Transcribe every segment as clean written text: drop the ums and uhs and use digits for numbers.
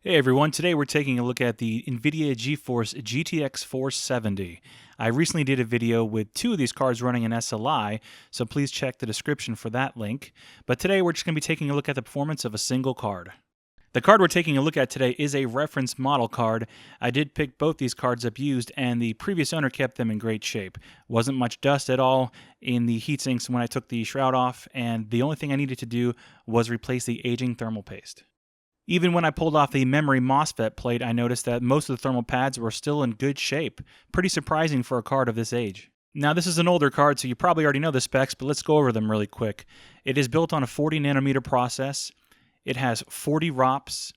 Hey everyone, today we're taking a look at the NVIDIA GeForce GTX 470. I recently did a video with two of these cards running in SLI, so please check the description for that link. But today we're just going to be taking a look at the performance of a single card. The card we're taking a look at today is a reference model card. I did pick both these cards up used, and the previous owner kept them in great shape. Wasn't much dust at all in the heat sinks when I took the shroud off, and the only thing I needed to do was replace the aging thermal paste. Even when I pulled off the memory MOSFET plate, I noticed that most of the thermal pads were still in good shape. Pretty surprising for a card of this age. Now, this is an older card, so you probably already know the specs, but let's go over them really quick. It is built on a 40 nanometer process. It has 40 ROPs.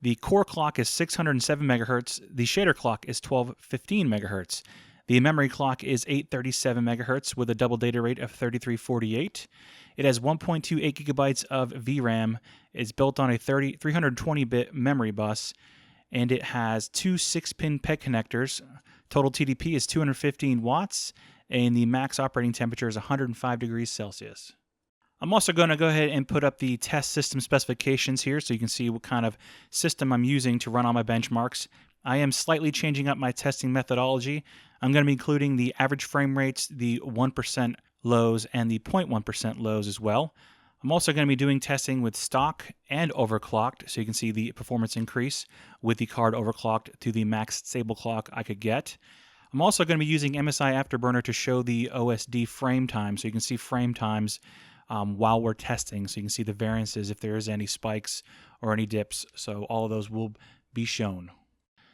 The core clock is 607 MHz. The shader clock is 1215 MHz. The memory clock is 837 MHz with a double data rate of 3348. It has 1.28 gigabytes of VRAM. It's built on a 320-bit memory bus, and it has two 6-pin PEG connectors. Total TDP is 215 watts, and the max operating temperature is 105 degrees Celsius. I'm also going to go ahead and put up the test system specifications here so you can see what kind of system I'm using to run all my benchmarks. I am slightly changing up my testing methodology. I'm going to be including the average frame rates, the 1% lows, and the 0.1% lows as well. I'm also going to be doing testing with stock and overclocked, so you can see the performance increase with the card overclocked to the max stable clock I could get. I'm also going to be using MSI Afterburner to show the OSD frame time, so you can see frame times while we're testing, so you can see the variances if there is any spikes or any dips, so all of those will be shown.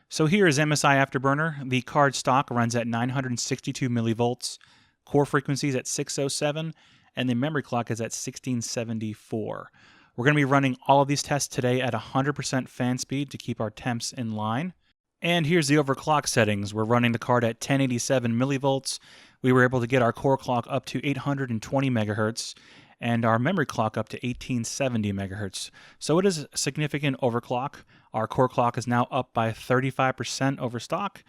So here is MSI Afterburner. The card stock runs at 962 millivolts, core frequency is at 607, and the memory clock is at 1674. We're going to be running all of these tests today at 100% fan speed to keep our temps in line. And here's the overclock settings. We're running the card at 1087 millivolts. We were able to get our core clock up to 820 megahertz and our memory clock up to 1870 megahertz. So it is a significant overclock. Our core clock is now up by 35% over stock,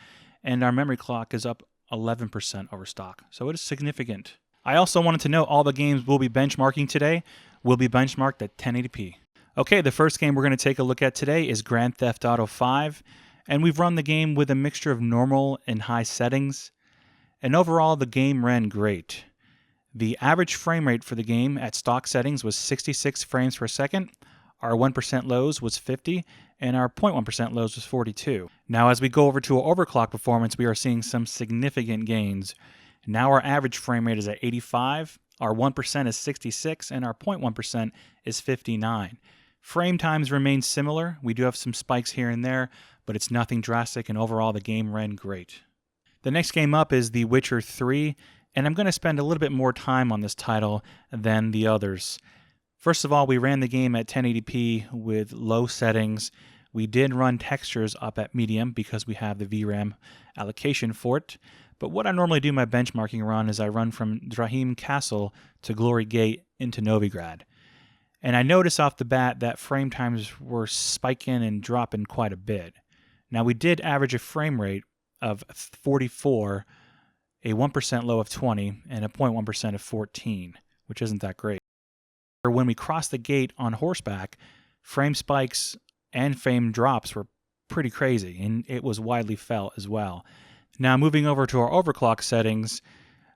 and our memory clock is up 11% over stock. So it is significant. I also wanted to note all the games we'll be benchmarking today will be benchmarked at 1080p. Okay, the first game we're going to take a look at today is Grand Theft Auto 5, and we've run the game with a mixture of normal and high settings, and overall the game ran great. The average frame rate for the game at stock settings was 66 frames per second, our 1% lows was 50, and our 0.1% lows was 42. Now as we go over to our overclock performance, we are seeing some significant gains. Now our average frame rate is at 85, our 1% is 66, and our 0.1% is 59. Frame times remain similar. We do have some spikes here and there, but it's nothing drastic, and overall the game ran great. The next game up is The Witcher 3, and I'm going to spend a little bit more time on this title than the others. First of all, we ran the game at 1080p with low settings. We did run textures up at medium because we have the VRAM allocation for it. But what I normally do my benchmarking run is I run from Drahim Castle to Glory Gate into Novigrad. And I noticed off the bat that frame times were spiking and dropping quite a bit. Now we did average a frame rate of 44, a 1% low of 20, and a 0.1% of 14, which isn't that great. When we crossed the gate on horseback, frame spikes and frame drops were pretty crazy, and it was widely felt as well. Now moving over to our overclock settings,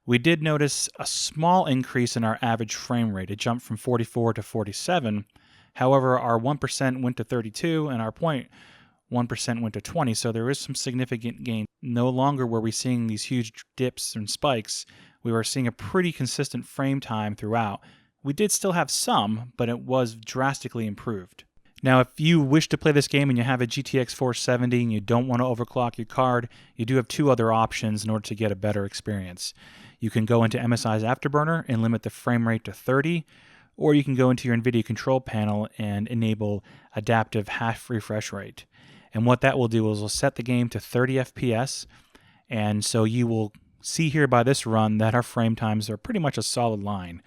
we did notice a small increase in our average frame rate. It jumped from 44 to 47. However, our 1% went to 32, and our 0.1% went to 20, so there is some significant gain. No longer were we seeing these huge dips and spikes. We were seeing a pretty consistent frame time throughout. We did still have some, but it was drastically improved. Now, if you wish to play this game and you have a GTX 470 and you don't want to overclock your card, you do have two other options in order to get a better experience. You can go into MSI's Afterburner and limit the frame rate to 30, or you can go into your NVIDIA control panel and enable adaptive half refresh rate. And what that will do is it'll set the game to 30 FPS, and so you will see here by this run that our frame times are pretty much a solid line.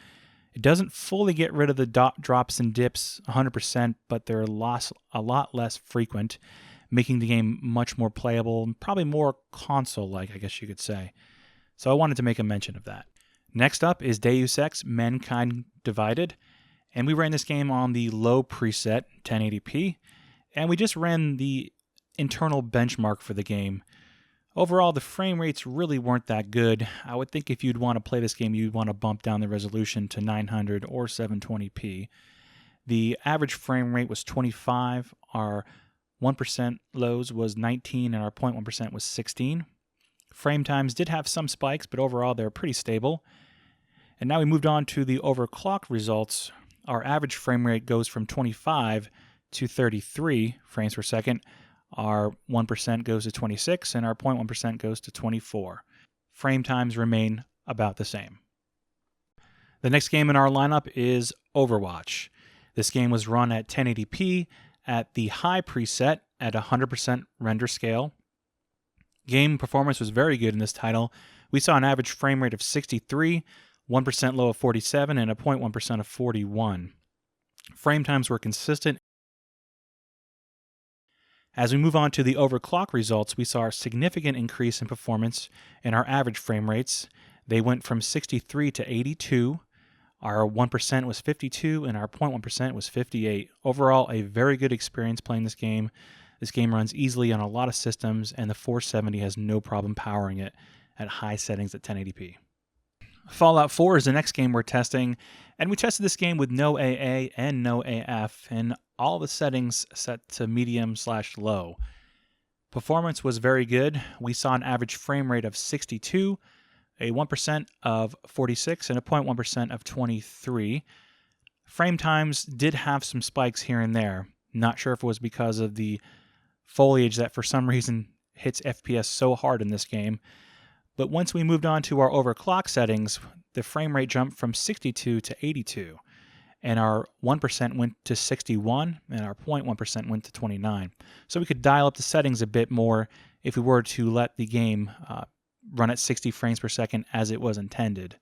It doesn't fully get rid of the drops and dips 100%, but they're a lot less frequent, making the game much more playable and probably more console-like, I guess you could say. So I wanted to make a mention of that. Next up is Deus Ex: Mankind Divided, and we ran this game on the low preset 1080p, And we just ran the internal benchmark for the game. Overall, the frame rates really weren't that good. I would think if you'd want to play this game, you'd want to bump down the resolution to 900 or 720p. The average frame rate was 25. Our 1% lows was 19, and our 0.1% was 16. Frame times did have some spikes, but overall they're pretty stable. And now we moved on to the overclock results. Our average frame rate goes from 25 to 33 frames per second. Our 1% goes to 26, and our 0.1% goes to 24. Frame times remain about the same. The next game in our lineup is Overwatch. This game was run at 1080p at the high preset at 100% render scale. Game performance was very good in this title. We saw an average frame rate of 63, 1% low of 47, and a 0.1% of 41. Frame times were consistent. As we move on to the overclock results, we saw a significant increase in performance in our average frame rates. They went from 63 to 82. Our 1% was 52, and our 0.1% was 58. Overall, a very good experience playing this game. This game runs easily on a lot of systems, and the 470 has no problem powering it at high settings at 1080p. Fallout 4 is the next game we're testing, and we tested this game with no AA and no AF, and all the settings set to medium/low. Performance was very good. We saw an average frame rate of 62, a 1% of 46, and a 0.1% of 23. Frame times did have some spikes here and there. Not sure if it was because of the foliage that for some reason hits FPS so hard in this game. But once we moved on to our overclock settings, the frame rate jumped from 62 to 82. And our 1% went to 61, and our 0.1% went to 29. So we could dial up the settings a bit more if we were to let the game run at 60 frames per second as it was intended.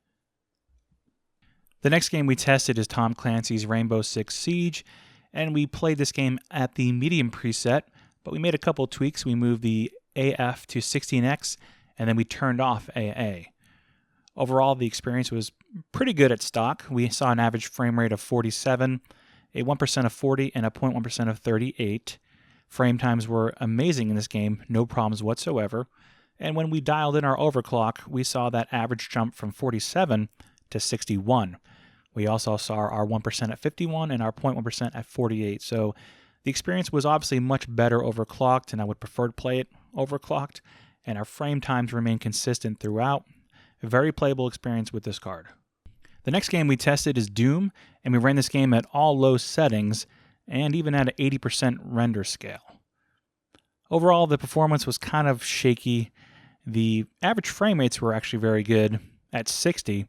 The next game we tested is Tom Clancy's Rainbow Six Siege, and we played this game at the medium preset, but we made a couple tweaks. We moved the AF to 16x, and then we turned off AA. Overall, the experience was pretty good at stock. We saw an average frame rate of 47, a 1% of 40, and a 0.1% of 38. Frame times were amazing in this game, no problems whatsoever. And when we dialed in our overclock, we saw that average jump from 47 to 61. We also saw our 1% at 51 and our 0.1% at 48. So the experience was obviously much better overclocked, and I would prefer to play it overclocked. And our frame times remain consistent throughout. A very playable experience with this card. The next game we tested is Doom, and we ran this game at all low settings and even at an 80% render scale. Overall, the performance was kind of shaky. The average frame rates were actually very good at 60.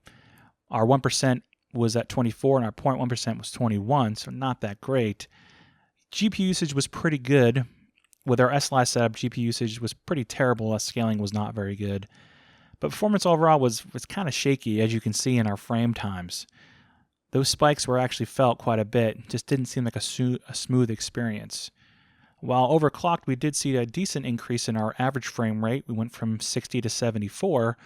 Our 1% was at 24 and our 0.1% was 21, so not that great. GPU usage was pretty good. With our SLI setup, GPU usage was pretty terrible as scaling was not very good. But performance overall was kind of shaky, as you can see in our frame times. Those spikes were actually felt quite a bit, just didn't seem like a smooth experience. While overclocked, we did see a decent increase in our average frame rate. We went from 60 to 74,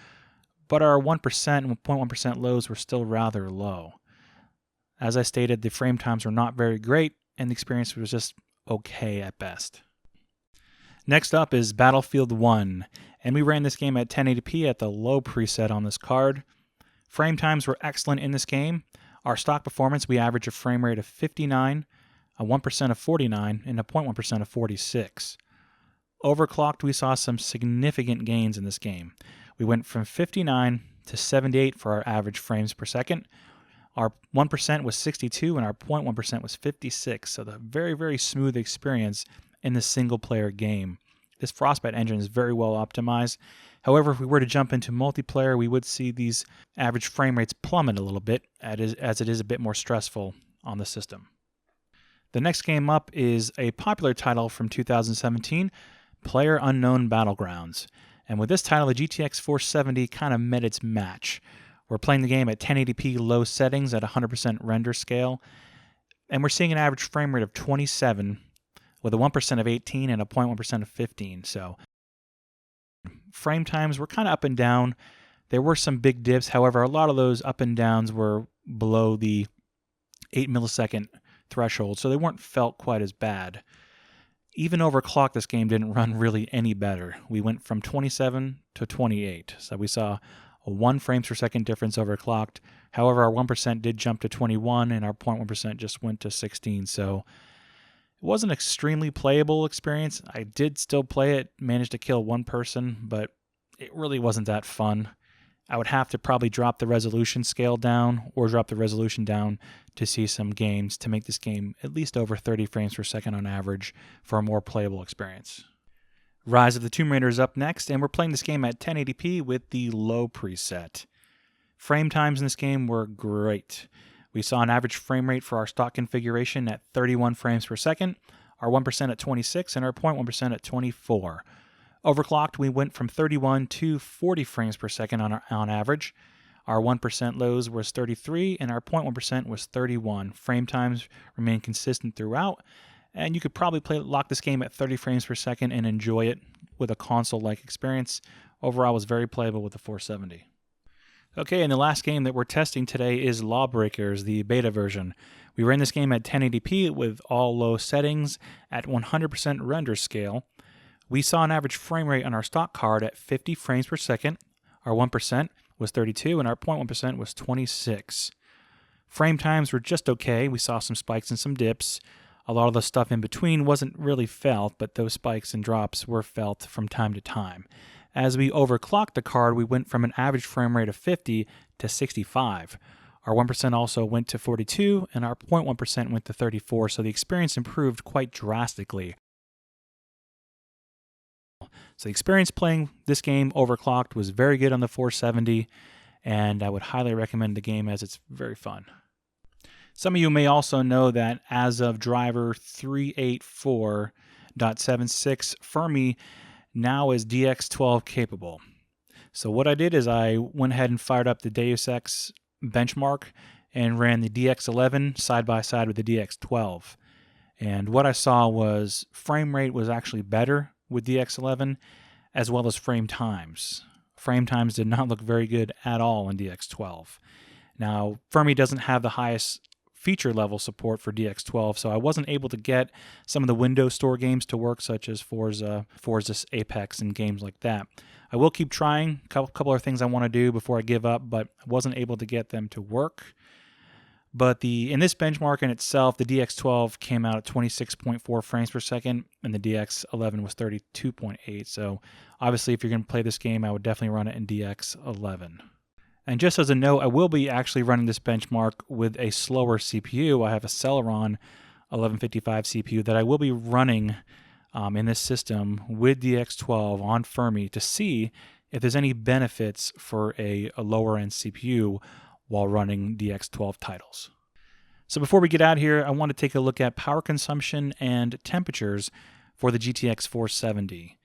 but our 1% and 0.1% lows were still rather low. As I stated, the frame times were not very great, and the experience was just okay at best. Next up is Battlefield 1, and we ran this game at 1080p at the low preset on this card. Frame times were excellent in this game. Our stock performance, we averaged a frame rate of 59, a 1% of 49, and a 0.1% of 46. Overclocked, we saw some significant gains in this game. We went from 59 to 78 for our average frames per second. Our 1% was 62, and our 0.1% was 56, so the very, very smooth experience in the single-player game. This Frostbite engine is very well optimized. However, if we were to jump into multiplayer, we would see these average frame rates plummet a little bit, as it is a bit more stressful on the system. The next game up is a popular title from 2017, PlayerUnknown Battlegrounds. And with this title, the GTX 470 kind of met its match. We're playing the game at 1080p low settings at 100% render scale, and we're seeing an average frame rate of 27 with a 1% of 18 and a 0.1% of 15. So frame times were kind of up and down. There were some big dips. However, a lot of those up and downs were below the 8 millisecond threshold, so they weren't felt quite as bad. Even overclocked, this game didn't run really any better. We went from 27 to 28, so we saw a 1 frames per second difference overclocked. However, our 1% did jump to 21, and our 0.1% just went to 16, so it wasn't an extremely playable experience. I did still play it, managed to kill 1 person, but it really wasn't that fun. I would have to probably drop the resolution scale down or drop the resolution down to see some games to make this game at least over 30 frames per second on average for a more playable experience. Rise of the Tomb Raider is up next, and we're playing this game at 1080p with the low preset. Frame times in this game were great. We saw an average frame rate for our stock configuration at 31 frames per second, our 1% at 26, and our 0.1% at 24. Overclocked, we went from 31 to 40 frames per second on average. Our 1% lows was 33, and our 0.1% was 31. Frame times remain consistent throughout, and you could probably lock this game at 30 frames per second and enjoy it with a console-like experience. Overall, it was very playable with the 470. Okay, and the last game that we're testing today is Lawbreakers, the beta version. We ran this game at 1080p with all low settings at 100% render scale. We saw an average frame rate on our stock card at 50 frames per second. Our 1% was 32, and our 0.1% was 26. Frame times were just okay. We saw some spikes and some dips. A lot of the stuff in between wasn't really felt, but those spikes and drops were felt from time to time. As we overclocked the card, we went from an average frame rate of 50 to 65. Our 1% also went to 42, and our 0.1% went to 34, so the experience improved quite drastically. So the experience playing this game overclocked was very good on the 470, and I would highly recommend the game as it's very fun. Some of you may also know that as of driver 384.76, Fermi now is DX12 capable. So what I did is I went ahead and fired up the Deus Ex benchmark and ran the DX11 side by side with the DX12. And what I saw was frame rate was actually better with DX11, as well as frame times. Frame times did not look very good at all in DX12. Now, Fermi doesn't have the highest feature level support for DX12, so I wasn't able to get some of the Windows Store games to work, such as Forza Apex, and games like that. I will keep trying. A couple of things I want to do before I give up, but I wasn't able to get them to work. But in this benchmark in itself, the DX12 came out at 26.4 frames per second, and the DX11 was 32.8. So obviously, if you're going to play this game, I would definitely run it in DX11. And just as a note, I will be actually running this benchmark with a slower CPU. I have a Celeron 1155 CPU that I will be running in this system with DX12 on Fermi to see if there's any benefits for a lower-end CPU while running DX12 titles. So before we get out here, I want to take a look at power consumption and temperatures for the GTX 470.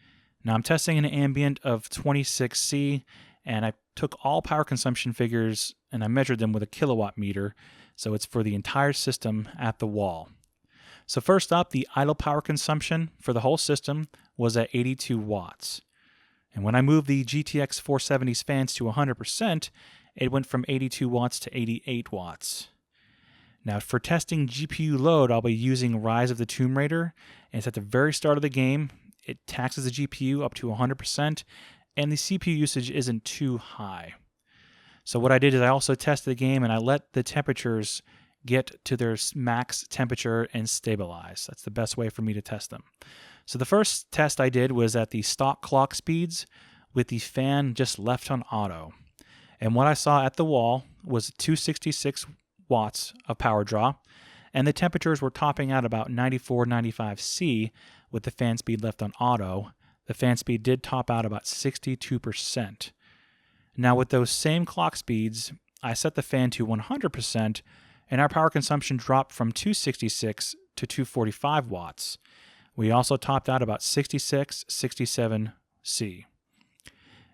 Now I'm testing an ambient of 26C, and I took all power consumption figures and I measured them with a kilowatt meter, so it's for the entire system at the wall. So first up, the idle power consumption for the whole system was at 82 watts. And when I moved the GTX 470's fans to 100%, it went from 82 watts to 88 watts. Now for testing GPU load, I'll be using Rise of the Tomb Raider, and it's at the very start of the game. It taxes the GPU up to 100%, and the CPU usage isn't too high. So what I did is I also tested the game, and I let the temperatures get to their max temperature and stabilize. That's the best way for me to test them. So the first test I did was at the stock clock speeds with the fan just left on auto. And what I saw at the wall was 266 watts of power draw, and the temperatures were topping out about 94, 95 C with the fan speed left on auto. The fan speed did top out about 62%. Now with those same clock speeds, I set the fan to 100%, and our power consumption dropped from 266 to 245 watts. We also topped out about 66, 67 C.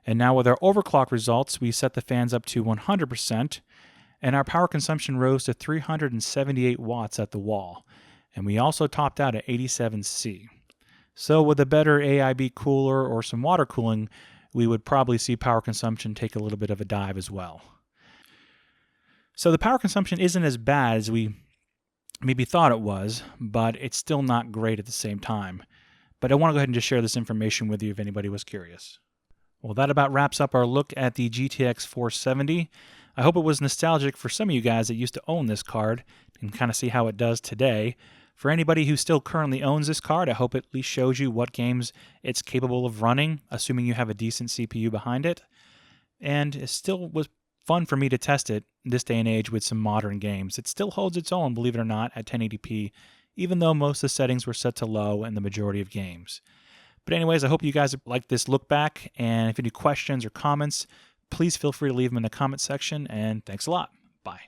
And now with our overclock results, we set the fans up to 100%, and our power consumption rose to 378 watts at the wall. And we also topped out at 87 C. So with a better AIB cooler or some water cooling, we would probably see power consumption take a little bit of a dive as well. So the power consumption isn't as bad as we maybe thought it was, but it's still not great at the same time. But I want to go ahead and just share this information with you if anybody was curious. Well, that about wraps up our look at the GTX 470. I hope it was nostalgic for some of you guys that used to own this card and kind of see how it does today. For anybody who still currently owns this card, I hope it at least shows you what games it's capable of running, assuming you have a decent CPU behind it. And it still was fun for me to test it this day and age with some modern games. It still holds its own, believe it or not, at 1080p, even though most of the settings were set to low in the majority of games. But anyways, I hope you guys liked this look back, and if you have any questions or comments, please feel free to leave them in the comment section, and thanks a lot. Bye.